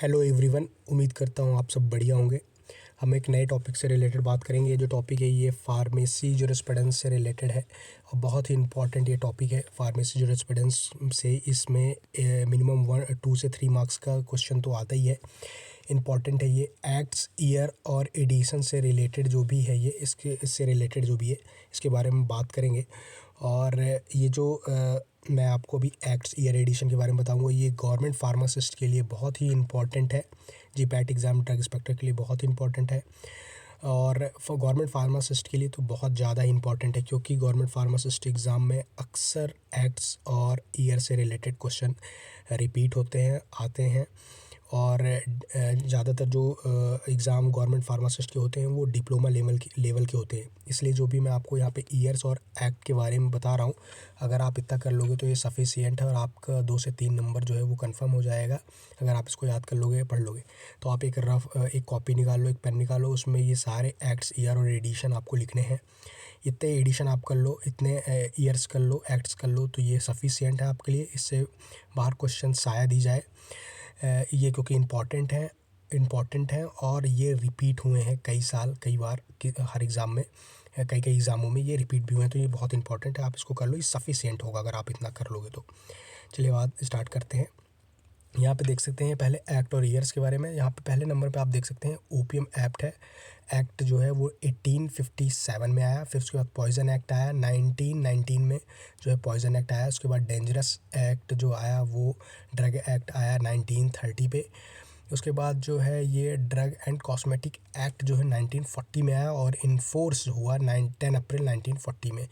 Hello everyone, उम्मीद करता हूँ आप सब बढ़िया होंगे। हम एक नए टॉपिक से रिलेटेड बात करेंगे। जो टॉपिक है ये फार्मेसी जूरिस्प्रूडेंस से रिलेटेड है और बहुत ही इंपॉर्टेंट ये टॉपिक है। फार्मेसी जूरिस्प्रूडेंस से इसमें मिनिमम 2 से 3 मार्क्स का क्वेश्चन तो आता ही है। इम्पॉर्टेंट है ये। एक्ट्स, ईयर और एडिशन से रिलेटेड जो भी है ये इससे रिलेटेड जो भी है इसके बारे में बात करेंगे। और ये जो मैं आपको अभी एक्ट्स, ईयर, एडिशन के बारे में बताऊंगा, ये गवर्नमेंट फार्मासिस्ट के लिए बहुत ही इंपॉर्टेंट है। जीपैट एग्ज़ाम, ड्रग इंस्पेक्टर के लिए बहुत ही इंपॉर्टेंट है और गवर्नमेंट फार्मासिस्ट के लिए तो बहुत ज़्यादा इंपॉर्टेंट है, क्योंकि गवर्नमेंट फार्मासिस्ट एग्ज़ाम में अक्सर एक्ट्स और ईयर से रिलेटेड क्वेश्चन रिपीट होते हैं, आते हैं। और ज़्यादातर जो एग्ज़ाम गवर्नमेंट फार्मासिस्ट के होते हैं वो डिप्लोमा लेवल के होते हैं। इसलिए जो भी मैं आपको यहाँ पे ईयर्स और एक्ट के बारे में बता रहा हूँ, अगर आप इतना कर लोगे तो ये सफिशिएंट है और आपका 2 से 3 नंबर जो है वो कंफर्म हो जाएगा। अगर आप इसको याद कर लोगे, पढ़ लोगे तो आप एक कॉपी निकाल लो, एक पेन निकालो, उसमें ये सारे एक्ट्स, ईयर और एडिशन आपको लिखने हैं। इतने एडिशन आप कर लो, इतने ईयर्स कर लो, एक्ट्स कर लो, तो ये सफिशिएंट है आपके लिए। इससे बाहर क्वेश्चन शायद ही जाए ये, क्योंकि इम्पॉर्टेंट है और ये रिपीट हुए हैं कई साल, कई बार हर एग्ज़ाम में, कई एग्ज़ामों में ये रिपीट भी हुए हैं। तो ये बहुत इंपॉर्टेंट है, आप इसको कर लो, ये सफिशिएंट होगा अगर आप इतना कर लोगे तो। चलिए बात स्टार्ट करते हैं। यहाँ पे देख सकते हैं पहले एक्ट और ईयर्स के बारे में। यहाँ पे पहले नंबर पे आप देख सकते हैं ओपीएम एक्ट है। एक्ट जो है वो 1857 में आया। फिर उसके बाद पॉइजन एक्ट आया 1919 में, जो है पॉइजन एक्ट आया। उसके बाद डेंजरस एक्ट जो आया वो ड्रग एक्ट आया 1930 पे। उसके बाद जो है ये ड्रग एंड कॉस्मेटिक एक्ट जो है 1940 में आया और इन्फोर्स हुआ 10 अप्रैल 1940 में।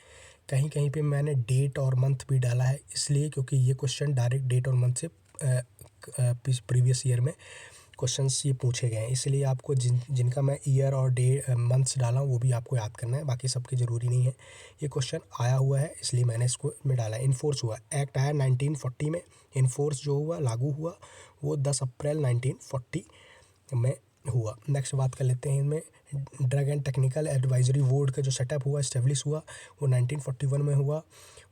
कहीं कहीं पे मैंने डेट और मंथ भी डाला है, इसलिए क्योंकि ये क्वेश्चन डायरेक्ट डेट और मंथ से प्रीवियस ईयर में क्वेश्चंस ये पूछे गए हैं। इसलिए आपको जिनका मैं ईयर और मंथ्स डाला हूँ वो भी आपको याद करना है, बाकी सबके ज़रूरी नहीं है। ये क्वेश्चन आया हुआ है इसलिए मैंने इसको में डाला है। इन्फोर्स हुआ, एक्ट आया 1940 में, इन्फोर्स जो हुआ, लागू हुआ, वो 10 अप्रैल 1940 में हुआ। नेक्स्ट बात कर लेते हैं इनमें। Drug and technical advisory board का जो सेटअप हुआ, इस्टेब्लिश हुआ, वो 1941 में हुआ।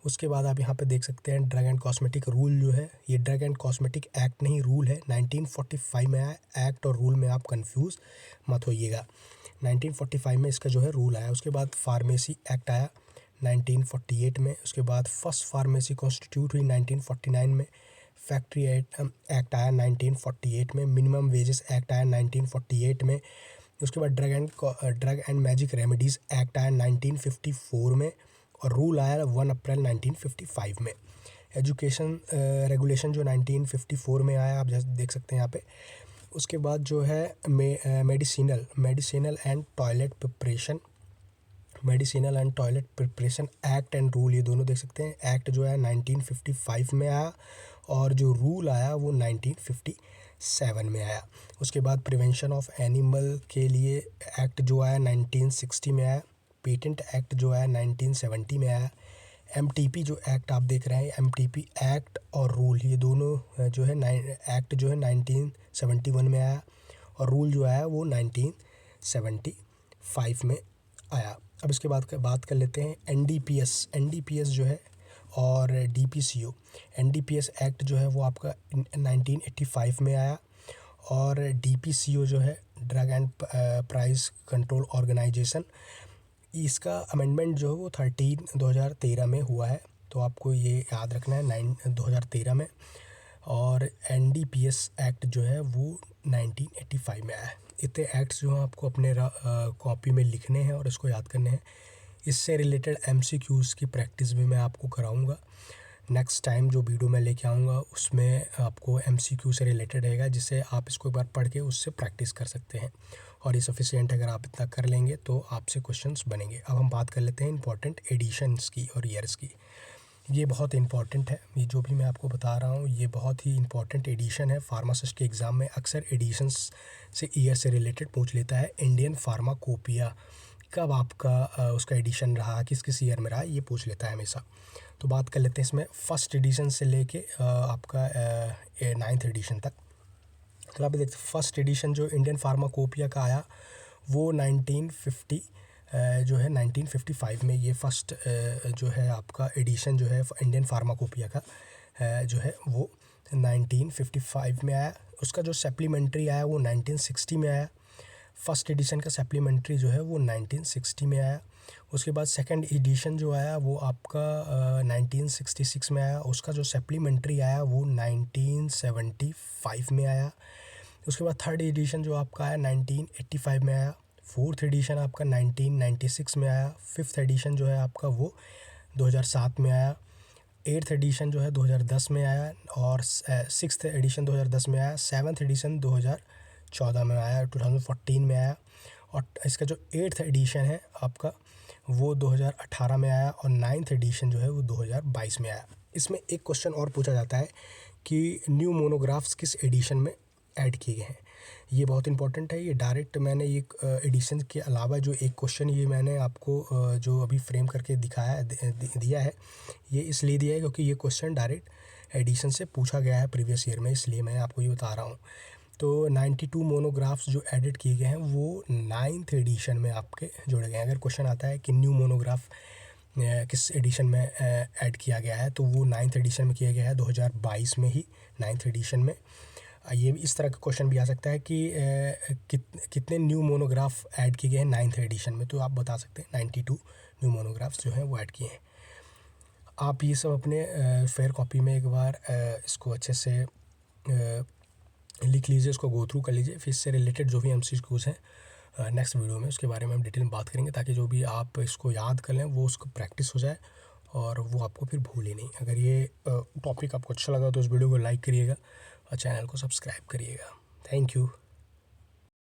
उसके बाद आप यहाँ पे देख सकते हैं ड्रग एंड कॉस्मेटिक रूल जो है, ये ड्रग एंड कॉस्मेटिक एक्ट नहीं, रूल है, 1945 में आया। एक्ट और रूल में आप कंफ्यूज मत होइएगा। 1945 में इसका जो है रूल आया। उसके बाद फार्मेसी एक्ट आया 1948 में। उसके बाद फर्स्ट फार्मेसी कॉन्स्टिट्यूट हुई 1949 में। फैक्ट्री एक्ट आया 1948 में। मिनिमम वेजेस एक्ट आया 1948 में। उसके बाद drug and magic remedies act आया 1954 में और रूल आया 1 अप्रैल 1955 में। एजुकेशन रेगुलेशन जो 1954 में आया, आप जैसे देख सकते हैं यहाँ पे। उसके बाद जो है medicinal and toilet preparation act and rule, ये दोनों देख सकते हैं। एक्ट जो है 1955 में आया और जो रूल आया वो 1957 में आया। उसके बाद प्रिवेंशन ऑफ एनिमल के लिए एक्ट जो आया 1960 में आया। पेटेंट एक्ट जो आया 1970 में आया। एमटीपी जो एक्ट आप देख रहे हैं, एमटीपी एक्ट और रूल, ये दोनों जो है एक्ट जो है 1971 में आया और रूल जो आया वो 1975 में आया। अब इसके बाद बात कर लेते हैं एनडीपीएस जो है और डीपीसीओ। एनडीपीएस एक्ट जो है वो आपका 1985 में आया और डीपीसीओ जो है drug and price control organisation, इसका अमेंडमेंट जो है वो 2013 में हुआ है। तो आपको ये याद रखना है 2013 में। और एनडीपीएस एक्ट जो है वो 1985 में आया है। इतने एक्ट्स जो हैं आपको अपने कॉपी में लिखने हैं और इसको याद करने हैं। इससे रिलेटेड एमसीक्यूज़ की प्रैक्टिस भी मैं आपको कराऊंगा। नेक्स्ट टाइम जो वीडियो मैं लेके आऊँगा उसमें आपको एमसीक्यू से रिलेटेड रहेगा, जिससे आप इसको एक बार पढ़ के उससे प्रैक्टिस कर सकते हैं और ये सफिशिएंट, अगर आप इतना कर लेंगे तो आपसे क्वेश्चंस बनेंगे। अब हम बात कर लेते हैं इंपॉर्टेंट एडिशंस की और ईयर्स की। ये बहुत इंपॉर्टेंट है, ये जो भी मैं आपको बता रहा हूँ ये बहुत ही इंपॉर्टेंट एडिशन है। फार्मासिस्ट के एग्ज़ाम में अक्सर एडिशंस से, ईयर से रिलेटेड पूछ लेता है। इंडियन फार्माकोपिया कब आपका उसका एडिशन रहा, किस ईयर में रहा, ये पूछ लेता है हमेशा। तो बात कर लेते हैं इसमें फर्स्ट एडिशन से लेके आपका 9th एडिशन तक। तो आप देखते फर्स्ट एडिशन जो इंडियन फार्माकोपिया का आया वो 1955 में ये फर्स्ट जो है आपका एडिशन जो है इंडियन फार्माकोपिया का जो है वो 1955 में आया। उसका जो सप्लीमेंट्री आया वो 1960 में आया। फर्स्ट एडिशन का सप्लीमेंट्री जो है वो 1960 में आया। उसके बाद सेकंड एडिशन जो आया वो आपका 1966 में आया। उसका जो सप्लीमेंट्री आया वो 1975 में आया। उसके बाद थर्ड एडिशन जो आपका आया 1985 में आया। फोर्थ एडिशन आपका 1996 में आया। फिफ्थ एडिशन जो है आपका वो 2007 में आया। एट्थ एडिशन जो है 2010 में आया और सिक्स्थ एडिशन 2010 में आया। सेवन्थ एडिशन 2014 में आया, 2014 में आया। और इसका जो एट्थ एडिशन है आपका वो 2018 में आया और नाइन्थ एडिशन जो है वो 2022 में आया। इसमें एक क्वेश्चन और पूछा जाता है कि न्यू मोनोग्राफ्स किस एडिशन में ऐड किए गए हैं। ये बहुत इंपॉर्टेंट है। ये डायरेक्ट मैंने ये एडिशन के अलावा जो एक क्वेश्चन ये मैंने आपको जो अभी फ्रेम करके दिखाया दिया है, ये इसलिए दिया है क्योंकि ये क्वेश्चन डायरेक्ट एडिशन से पूछा गया है प्रीवियस ईयर में, इसलिए मैं आपको ये बता रहा हूँ। तो 92 मोनोग्राफ्स जो एडिट किए गए हैं वो 9th एडिशन में आपके जोड़े गए हैं। अगर क्वेश्चन आता है कि न्यू मोनोग्राफ किस एडिशन में ऐड किया गया है, तो वो 9th एडिशन में किया गया है, 2022 में ही 9th एडिशन में। ये इस तरह का क्वेश्चन भी आ सकता है कि कितने न्यू मोनोग्राफ ऐड किए गए हैं 9th एडिशन में, तो आप बता सकते हैं 92 न्यू मोनोग्राफ्स जो हैं वो ऐड किए हैं। आप ये सब अपने फेयर कॉपी में एक बार इसको अच्छे से लिख लीजिए, इसको गो थ्रू कर लीजिए। फिर इससे रिलेटेड जो भी MCQs हैं नेक्स्ट वीडियो में उसके बारे में हम डिटेल में बात करेंगे, ताकि जो भी आप इसको याद कर लें वो उसको प्रैक्टिस हो जाए और वो आपको फिर भूले नहीं। अगर ये टॉपिक आपको अच्छा लगा तो इस वीडियो को लाइक करिएगा और चैनल को सब्सक्राइब करिएगा। Thank you.